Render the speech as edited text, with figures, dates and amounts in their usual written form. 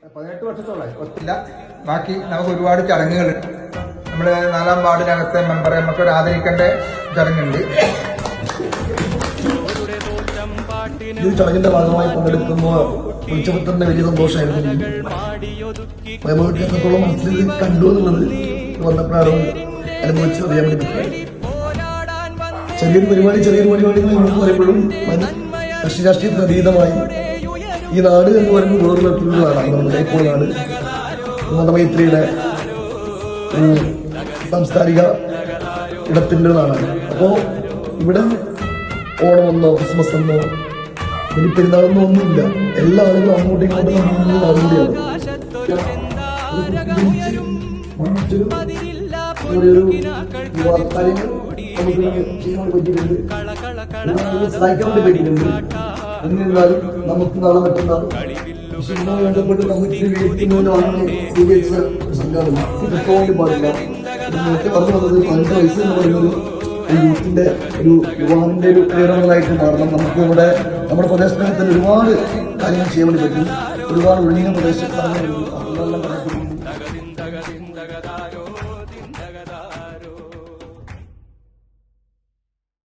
18 വർഷത്തോളമായി ഒത്തില്ല. ബാക്കി നമുക്ക് ഒരുപാട് ചടങ്ങുകളുണ്ട്. നമ്മള് 4-ാം വാർഡിനകത്തെ മെമ്പറെ നമുക്കൊരു ആദരിക്കേണ്ട ചടങ്ങുണ്ട്. ഈ ചടങ്ങിന്റെ ഭാഗമായി പങ്കെടുക്കുമ്പോൾ ഉത്സവത്തിന്റെ വലിയ സന്തോഷമായിരുന്നു. എത്രത്തോളം മനസ്സിൽ കണ്ടു എന്നുള്ളത് വന്നപ്പോഴാണ് അനുഭവിച്ച് അറിയാൻ വേണ്ടി പറ്റുന്നത്. ചെറിയൊരു പരിപാടികൾ എന്ന് പറയുമ്പോഴും രാഷ്ട്രീയത്തിന് അതീതമായി ഈ നാട് എന്ന് പറയുമ്പോൾ വേറൊരു തരത്തിലുള്ള നാടാണ് നമ്മുടെ ഇപ്പോൾ നാട്. മതമൈത്രിയുടെ ഒരു സാംസ്കാരിക ഇടത്തിന്റെ നാടാണ്. അപ്പോ ഇവിടെ ഓണമെന്നോ ക്രിസ്മസ് എന്നോ ഇനി പെരുന്നാളെന്നോ ഒന്നുമില്ല. എല്ലാ ആളുകളും അങ്ങോട്ടും ഇങ്ങോട്ടും നാടുകൂടിയാണ്. കാര്യങ്ങൾ നമുക്ക് ചെയ്യാൻ പറ്റിയിട്ടുണ്ട്, സഹായിക്കാൻ വേണ്ടി പറ്റിയിട്ടുണ്ട്. എന്നിരുന്നാലും നമുക്ക് നാളെ മറ്റന്നാൾ ബന്ധപ്പെട്ട് നമുക്ക് സ്വീകരിച്ച സംഘാടനം തെറ്റാൻ വേണ്ടി പാടില്ല. നേരത്തെ പറഞ്ഞു വന്നത് 15 വയസ്സ് എന്ന് പറയുന്നത് യൂത്തിന്റെ ഒരു യുവാവിന്റെ ഒരു പ്രേരണകളായിട്ട് മാറണം. നമുക്ക് ഇവിടെ നമ്മുടെ പ്രദേശത്ത് തന്നെ ഒരുപാട് കാര്യങ്ങൾ ചെയ്യാൻ വേണ്ടി പറ്റും. ഒരുപാട് ഒഴിഞ്ഞ പ്രദേശത്ത്